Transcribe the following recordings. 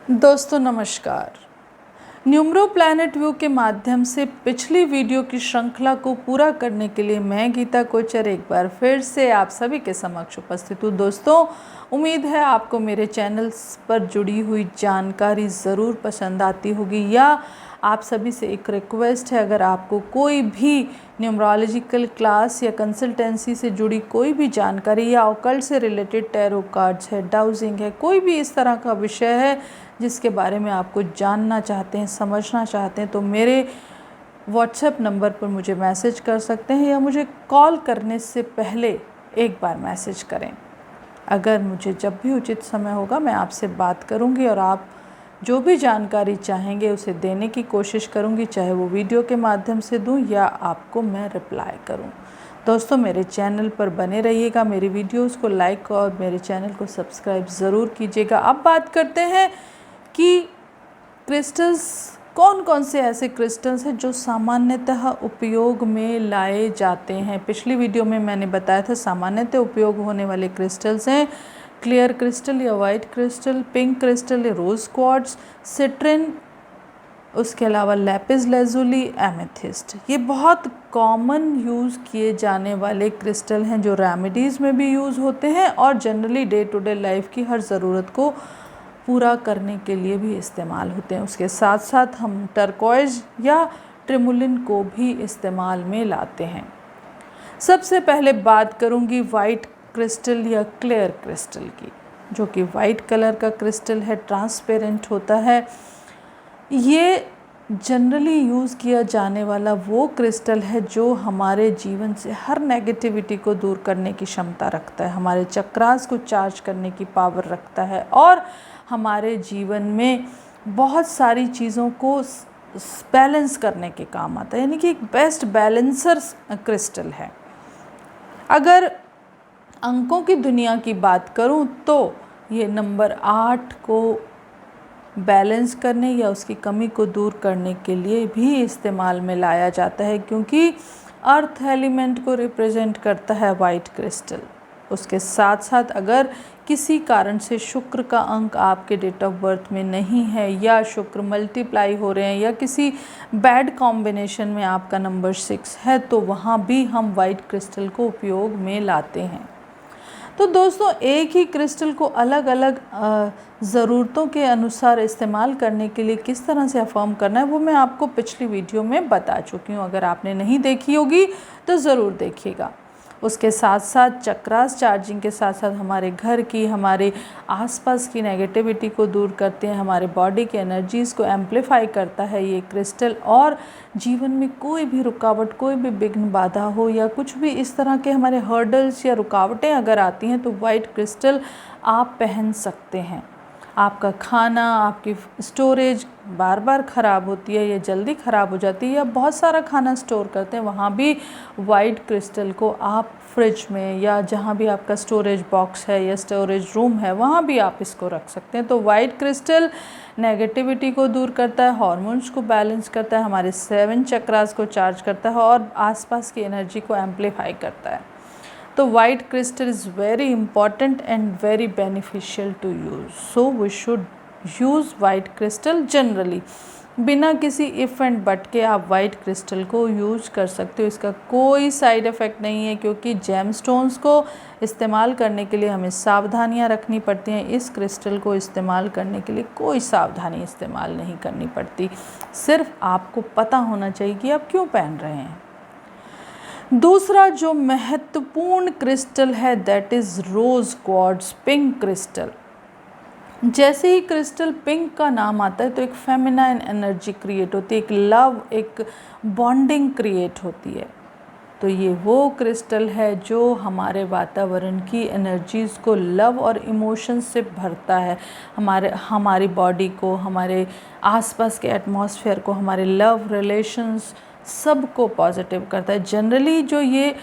दोस्तों नमस्कार। Numero planet view के माध्यम से पिछली वीडियो की श्रृंखला को पूरा करने के लिए मैं गीता कोचर एक बार फिर से आप सभी के समक्ष उपस्थित हूँ। दोस्तों उम्मीद है आपको मेरे चैनल्स पर जुड़ी हुई जानकारी ज़रूर पसंद आती होगी, या आप सभी से एक रिक्वेस्ट है, अगर आपको कोई भी न्यूमरोलॉजिकल क्लास या कंसल्टेंसी से जुड़ी कोई भी जानकारी या ऑकल्ट से रिलेटेड टैरो कार्ड्स है, डाउजिंग है, कोई भी इस तरह का विषय है जिसके बारे में आपको जानना चाहते हैं, समझना चाहते हैं, तो मेरे व्हाट्सएप नंबर पर मुझे मैसेज कर सकते हैं या मुझे कॉल करने से पहले एक बार मैसेज करें। अगर मुझे जब भी उचित समय होगा मैं आपसे बात करूंगी और आप जो भी जानकारी चाहेंगे उसे देने की कोशिश करूंगी, चाहे वो वीडियो के माध्यम से दूं या आपको मैं रिप्लाई करूं। दोस्तों मेरे चैनल पर बने रहिएगा, मेरी वीडियोस को लाइक और मेरे चैनल को सब्सक्राइब ज़रूर कीजिएगा। अब बात करते हैं कि क्रिस्टल्स कौन कौन से ऐसे क्रिस्टल्स हैं जो सामान्यतः उपयोग में लाए जाते हैं। पिछली वीडियो में मैंने बताया था सामान्यतः उपयोग होने वाले क्रिस्टल्स हैं क्लियर क्रिस्टल या वाइट क्रिस्टल, पिंक क्रिस्टल या रोज़ क्वार्ट्ज, सिट्रिन, उसके अलावा लैपिस लेजुली, एमेथिस्ट। ये बहुत कॉमन यूज़ किए जाने वाले क्रिस्टल हैं जो रेमेडीज़ में भी यूज़ होते हैं और generally day to day life की हर ज़रूरत को पूरा करने के लिए भी इस्तेमाल होते हैं। उसके साथ साथ हम टर्कोइज या ट्रिमुलिन को भी इस्तेमाल में लाते हैं। सबसे पहले बात करूंगी वाइट क्रिस्टल या क्लियर क्रिस्टल की, जो कि वाइट कलर का क्रिस्टल है, ट्रांसपेरेंट होता है। ये जनरली यूज़ किया जाने वाला वो क्रिस्टल है जो हमारे जीवन से हर नेगेटिविटी को दूर करने की क्षमता रखता है, हमारे चक्रास को चार्ज करने की पावर रखता है और हमारे जीवन में बहुत सारी चीज़ों को बैलेंस करने के काम आता है, यानी कि एक बेस्ट बैलेंसर क्रिस्टल है। अगर अंकों की दुनिया की बात करूं तो ये नंबर 8 को बैलेंस करने या उसकी कमी को दूर करने के लिए भी इस्तेमाल में लाया जाता है, क्योंकि अर्थ एलिमेंट को रिप्रेजेंट करता है वाइट क्रिस्टल। उसके साथ साथ अगर किसी कारण से शुक्र का अंक आपके डेट ऑफ बर्थ में नहीं है या शुक्र मल्टीप्लाई हो रहे हैं या किसी बैड कॉम्बिनेशन में आपका नंबर 6 है, तो वहाँ भी हम वाइट क्रिस्टल को उपयोग में लाते हैं। तो दोस्तों एक ही क्रिस्टल को अलग अलग ज़रूरतों के अनुसार इस्तेमाल करने के लिए किस तरह से अफर्म करना है वो मैं आपको पिछली वीडियो में बता चुकी हूँ। अगर आपने नहीं देखी होगी तो ज़रूर देखिएगा। उसके साथ साथ चक्रास चार्जिंग के साथ साथ हमारे घर की, हमारे आसपास की नेगेटिविटी को दूर करते हैं, हमारे बॉडी की एनर्जीज़ को एम्पलीफाई करता है ये क्रिस्टल। और जीवन में कोई भी रुकावट, कोई भी विघ्न बाधा हो या कुछ भी इस तरह के हमारे हर्डल्स या रुकावटें अगर आती हैं तो वाइट क्रिस्टल आप पहन सकते हैं। आपका खाना, आपकी स्टोरेज बार बार ख़राब होती है या जल्दी ख़राब हो जाती है या बहुत सारा खाना स्टोर करते हैं, वहाँ भी वाइट क्रिस्टल को आप फ्रिज में या जहाँ भी आपका स्टोरेज बॉक्स है या स्टोरेज रूम है वहाँ भी आप इसको रख सकते हैं। तो वाइट क्रिस्टल नेगेटिविटी को दूर करता है, हार्मोन्स को बैलेंस करता है, हमारे 7 चक्रास को चार्ज करता है और आसपास की एनर्जी को एम्पलीफाई करता है। तो white crystal is very important and very beneficial to use, so we should use white crystal generally. बिना किसी इफ़ एंड बट के आप वाइट क्रिस्टल को यूज़ कर सकते हो, इसका कोई साइड इफ़ेक्ट नहीं है, क्योंकि जेम स्टोन्स को इस्तेमाल करने के लिए हमें सावधानियां रखनी पड़ती हैं। इस क्रिस्टल को इस्तेमाल करने के लिए कोई सावधानी इस्तेमाल नहीं करनी पड़ती, सिर्फ आपको पता होना चाहिए कि आप क्यों पहन रहे हैं। दूसरा जो महत्वपूर्ण क्रिस्टल है that is rose quartz, pink crystal. जैसे ही क्रिस्टल पिंक का नाम आता है तो एक फेमिनाइन एनर्जी क्रिएट होती है, एक लव, एक बॉन्डिंग क्रिएट होती है। तो ये वो क्रिस्टल है जो हमारे वातावरण की एनर्जीज़ को लव और इमोशंस से भरता है, हमारी बॉडी को, हमारे आसपास के एटमॉस्फेयर को, हमारे लव रिलेशंस सबको पॉजिटिव करता है। जनरली जो ये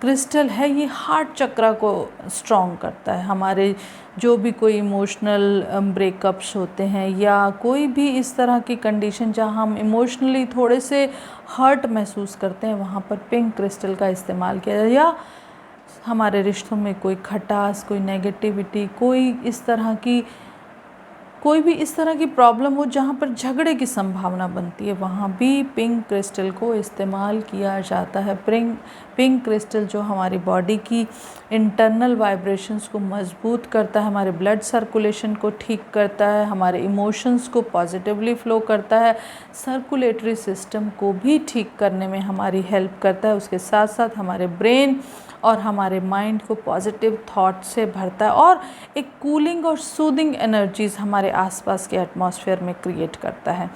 क्रिस्टल है ये हार्ट चक्रा को स्ट्रॉन्ग करता है। हमारे जो भी कोई इमोशनल ब्रेकअप्स होते हैं या कोई भी इस तरह की कंडीशन जहां हम इमोशनली थोड़े से हर्ट महसूस करते हैं, वहाँ पर पिंक क्रिस्टल का इस्तेमाल किया जाए। या हमारे रिश्तों में कोई खटास, कोई नेगेटिविटी, कोई इस तरह की कोई भी इस तरह की प्रॉब्लम हो जहाँ पर झगड़े की संभावना बनती है, वहाँ भी पिंक क्रिस्टल को इस्तेमाल किया जाता है। पिंक क्रिस्टल जो हमारी बॉडी की इंटरनल वाइब्रेशंस को मजबूत करता है, हमारे ब्लड सर्कुलेशन को ठीक करता है, हमारे इमोशंस को पॉजिटिवली फ्लो करता है, सर्कुलेटरी सिस्टम को भी ठीक करने में हमारी हेल्प करता है। उसके साथ साथ हमारे ब्रेन और हमारे माइंड को पॉजिटिव थॉट से भरता है और एक कूलिंग और सूदिंग एनर्जीज़ हमारे आसपास के एटमॉस्फेयर में क्रिएट करता है।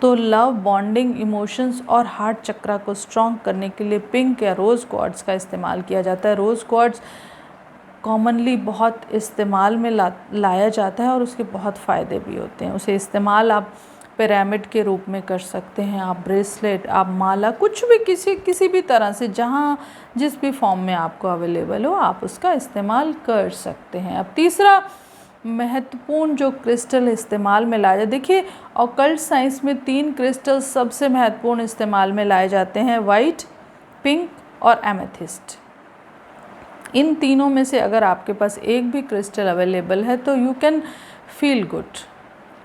तो लव, बॉन्डिंग, इमोशंस और हार्ट चक्रा को स्ट्रॉन्ग करने के लिए पिंक या रोज़ क्वार्ट्ज का इस्तेमाल किया जाता है। रोज़ क्वार्ट्ज कॉमनली बहुत इस्तेमाल में लाया जाता है और उसके बहुत फ़ायदे भी होते हैं। उसे इस्तेमाल आप पिरामिड के रूप में कर सकते हैं, आप ब्रेसलेट, आप माला, कुछ भी किसी भी तरह से जहाँ जिस भी फॉर्म में आपको अवेलेबल हो आप उसका इस्तेमाल कर सकते हैं। अब तीसरा महत्वपूर्ण जो क्रिस्टल इस्तेमाल में लाया, देखिए ऑकल्ट साइंस में 3 क्रिस्टल सबसे महत्वपूर्ण इस्तेमाल में लाए जाते हैं, वाइट, पिंक और एमेथिस्ट। इन तीनों में से अगर आपके पास एक भी क्रिस्टल अवेलेबल है तो यू कैन फील गुड।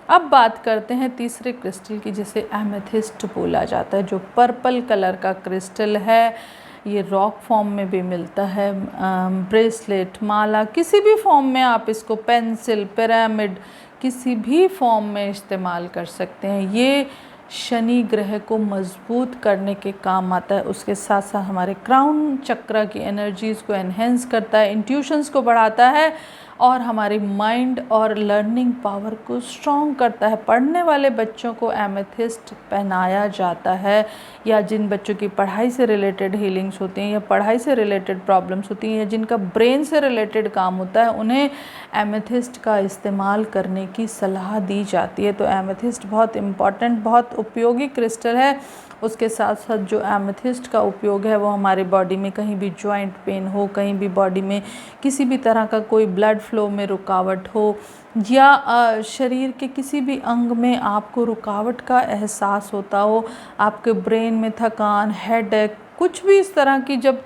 अब बात करते हैं तीसरे क्रिस्टल की, जिसे एमेथिस्ट बोला जाता है, जो पर्पल कलर का क्रिस्टल है। ये रॉक फॉर्म में भी मिलता है, ब्रेसलेट, माला, किसी भी फॉर्म में आप इसको, पेंसिल, पिरामिड, किसी भी फॉर्म में इस्तेमाल कर सकते हैं। ये शनि ग्रह को मजबूत करने के काम आता है। उसके साथ साथ हमारे क्राउन चक्र की एनर्जीज़ को एनहेंस करता है, इंट्यूशंस को बढ़ाता है और हमारी माइंड और लर्निंग पावर को स्ट्रॉन्ग करता है। पढ़ने वाले बच्चों को एमेथिस्ट पहनाया जाता है, या जिन बच्चों की पढ़ाई से रिलेटेड हीलिंग्स होती हैं या पढ़ाई से रिलेटेड प्रॉब्लम्स होती हैं या जिनका ब्रेन से रिलेटेड काम होता है, उन्हें एमेथिस्ट का इस्तेमाल करने की सलाह दी जाती है। तो एमेथिस्ट बहुत इम्पॉर्टेंट, बहुत उपयोगी क्रिस्टल है। उसके साथ साथ जो एमेथिस्ट का उपयोग है वो हमारे बॉडी में कहीं भी जॉइंट पेन हो, कहीं भी बॉडी में किसी भी तरह का कोई ब्लड फ्लो में रुकावट हो, या शरीर के किसी भी अंग में आपको रुकावट का एहसास होता हो, आपके ब्रेन में थकान, हेडेक, कुछ भी इस तरह की जब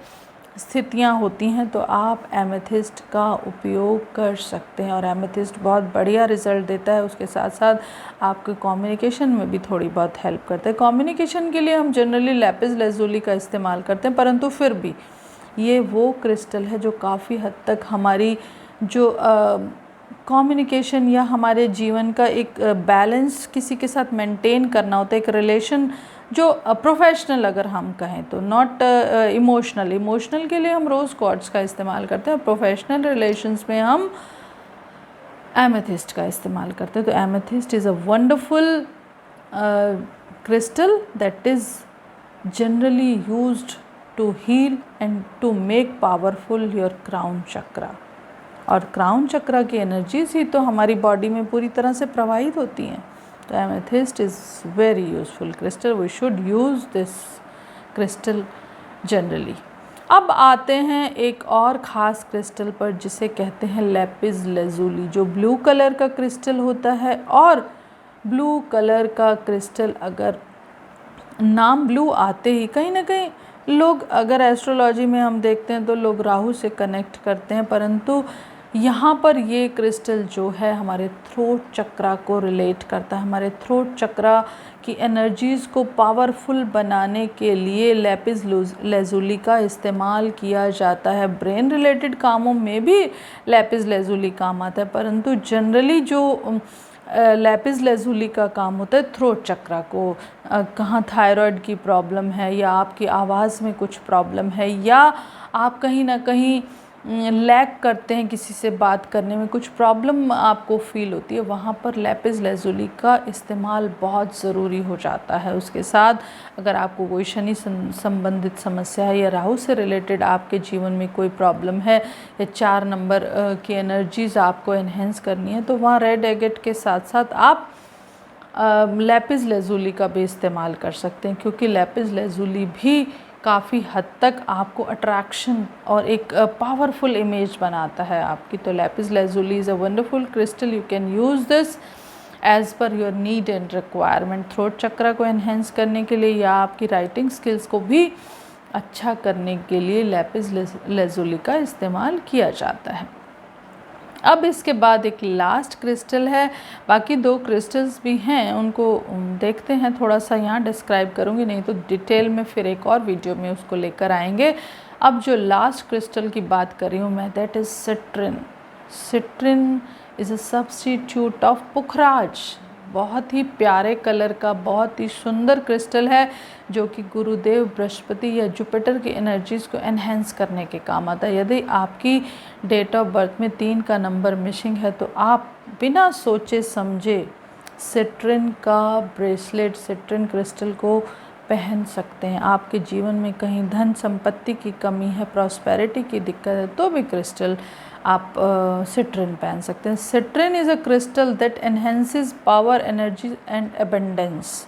स्थितियाँ होती हैं तो आप एमेथिस्ट का उपयोग कर सकते हैं और एमेथिस्ट बहुत बढ़िया रिज़ल्ट देता है। उसके साथ साथ आपके कम्युनिकेशन में भी थोड़ी बहुत हेल्प करता है। कम्युनिकेशन के लिए हम जनरली लैपिस lazuli का इस्तेमाल करते हैं, परंतु फिर भी ये वो क्रिस्टल है जो काफ़ी हद तक हमारी जो कम्युनिकेशन या हमारे जीवन का एक बैलेंस किसी के साथ मेंटेन करना होता है, एक रिलेशन जो प्रोफेशनल अगर हम कहें तो, नॉट इमोशनल के लिए हम रोज़ क्वार्ट्ज का इस्तेमाल करते हैं, प्रोफेशनल रिलेशंस में हम एमेथिस्ट का इस्तेमाल करते हैं। तो amethyst is a wonderful crystal that is generally used to heal and to make powerful your crown chakra. और क्राउन चक्रा की एनर्जीज ही तो हमारी बॉडी में पूरी तरह से प्रवाहित होती हैं। तो amethyst is very useful crystal, we should use this crystal generally. अब आते हैं एक और ख़ास क्रिस्टल पर जिसे कहते हैं लैपिस lazuli, जो ब्लू कलर का क्रिस्टल होता है। और ब्लू कलर का क्रिस्टल, अगर नाम ब्लू आते ही कहीं ना कहीं लोग, अगर एस्ट्रोलॉजी में हम देखते हैं तो लोग राहु से कनेक्ट करते हैं, परंतु यहाँ पर ये क्रिस्टल जो है हमारे थ्रोट चक्रा को रिलेट करता है। हमारे थ्रोट चक्रा की एनर्जीज़ को पावरफुल बनाने के लिए लैपिस lazuli का इस्तेमाल किया जाता है। ब्रेन रिलेटेड कामों में भी लैपिस lazuli काम आता है, परंतु जनरली जो लैपिस lazuli का काम होता है थ्रोट चक्रा को, कहाँ थायराइड की प्रॉब्लम है या आपकी आवाज़ में कुछ प्रॉब्लम है या आप कहीं ना कहीं लैक करते हैं किसी से बात करने में, कुछ प्रॉब्लम आपको फील होती है, वहाँ पर लैपिस lazuli का इस्तेमाल बहुत ज़रूरी हो जाता है। उसके साथ अगर आपको कोई शनि संबंधित समस्या है या राहु से रिलेटेड आपके जीवन में कोई प्रॉब्लम है या 4 नंबर की एनर्जीज़ आपको एनहेंस करनी है, तो वहाँ रेड एगेट के साथ साथ आप लैपिस lazuli का भी इस्तेमाल कर सकते हैं, क्योंकि लैपिस lazuli भी काफ़ी हद तक आपको अट्रैक्शन और एक पावरफुल इमेज बनाता है आपकी। तो lapis lazuli is a wonderful crystal, you can use this as per your need and requirement. Throat chakra को एनहेंस करने के लिए या आपकी राइटिंग स्किल्स को भी अच्छा करने के लिए लैपिस lazuli का इस्तेमाल किया जाता है। अब इसके बाद एक लास्ट क्रिस्टल है, बाकी 2 क्रिस्टल्स भी हैं, उनको देखते हैं, थोड़ा सा यहाँ डिस्क्राइब करूँगी, नहीं तो डिटेल में फिर एक और वीडियो में उसको लेकर आएंगे। अब जो लास्ट क्रिस्टल की बात कर रही हूँ मैं, that is citrine. Citrine is a substitute of pukhraj. बहुत ही प्यारे कलर का, बहुत ही सुंदर क्रिस्टल है, जो कि गुरुदेव बृहस्पति या जुपिटर की एनर्जीज़ को एनहेंस करने के काम आता है। यदि आपकी डेट ऑफ बर्थ में 3 का नंबर मिसिंग है तो आप बिना सोचे समझे सिट्रिन का ब्रेसलेट, सिट्रिन क्रिस्टल को पहन सकते हैं। आपके जीवन में कहीं धन संपत्ति की कमी है, प्रॉस्पेरिटी की दिक्कत है, तो भी क्रिस्टल आप सिट्रिन पहन सकते हैं। Citrine is a crystal that enhances power, energy and abundance.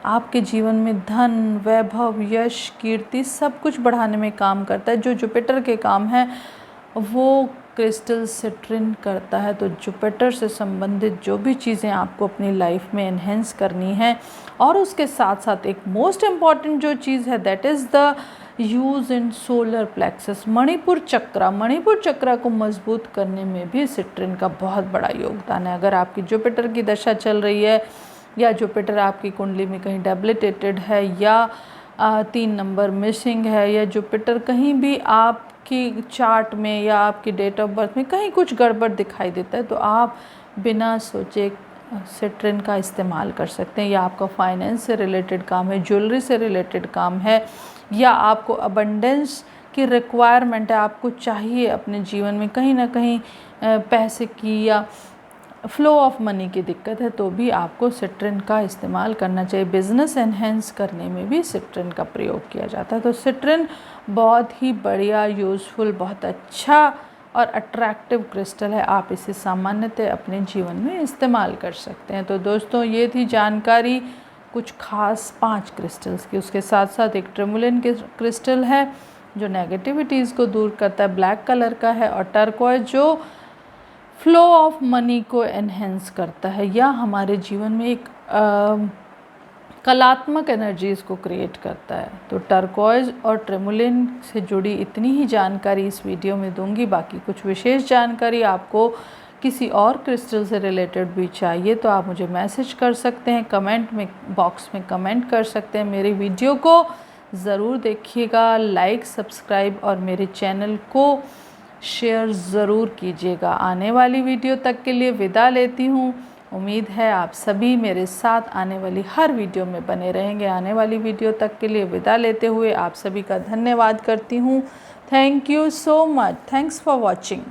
आपके जीवन में धन, वैभव, यश, कीर्ति सब कुछ बढ़ाने में काम करता है। जो जुपिटर के काम है वो क्रिस्टल सिट्रिन करता है। तो जुपिटर से संबंधित जो भी चीज़ें आपको अपनी लाइफ में एनहेंस करनी है, और उसके साथ साथ एक मोस्ट इम्पॉर्टेंट जो चीज़ है, that is the use in solar plexus, Manipur chakra. Manipur chakra को मजबूत करने में भी सिट्रिन का बहुत बड़ा योगदान है। अगर आपकी जुपिटर की दशा चल रही है, या जुपिटर आपकी कुंडली में कहीं डेबिलिटेटेड है, या 3 नंबर मिसिंग है, या जुपिटर कहीं भी आपकी चार्ट में या आपकी डेट ऑफ बर्थ में कहीं कुछ गड़बड़ दिखाई देता है, तो आप बिना सोचे सिट्रिन का इस्तेमाल कर सकते हैं। या आपका फाइनेंस से रिलेटेड काम है, ज्वेलरी से रिलेटेड काम है, या आपको अबंडेंस की रिक्वायरमेंट है, आपको चाहिए अपने जीवन में कहीं ना कहीं पैसे की या फ्लो ऑफ मनी की दिक्कत है, तो भी आपको सिट्रिन का इस्तेमाल करना चाहिए। बिज़नेस एनहेंस करने में भी सिट्रिन का प्रयोग किया जाता है। तो सिट्रिन बहुत ही बढ़िया, यूज़फुल, बहुत अच्छा और अट्रैक्टिव क्रिस्टल है। आप इसे सामान्यतः अपने जीवन में इस्तेमाल कर सकते हैं। तो दोस्तों, ये थी जानकारी कुछ खास 5 क्रिस्टल्स की। उसके साथ साथ एक टर्मोलिन क्रिस्टल है जो नेगेटिविटीज़ को दूर करता है, ब्लैक कलर का है, और टर्कोइज जो फ्लो ऑफ मनी को एनहेंस करता है, या हमारे जीवन में एक कलात्मक एनर्जीज़ को क्रिएट करता है। तो टर्कोइज और ट्रेमोलिन से जुड़ी इतनी ही जानकारी इस वीडियो में दूंगी। बाकी कुछ विशेष जानकारी आपको किसी और क्रिस्टल से रिलेटेड भी चाहिए तो आप मुझे मैसेज कर सकते हैं, कमेंट में बॉक्स में कमेंट कर सकते हैं। मेरी वीडियो को ज़रूर देखिएगा, लाइक, सब्सक्राइब और मेरे चैनल को शेयर ज़रूर कीजिएगा। आने वाली वीडियो तक के लिए विदा लेती हूँ। उम्मीद है आप सभी मेरे साथ आने वाली हर वीडियो में बने रहेंगे। आने वाली वीडियो तक के लिए विदा लेते हुए आप सभी का धन्यवाद करती हूँ। Thank you so much. Thanks for watching.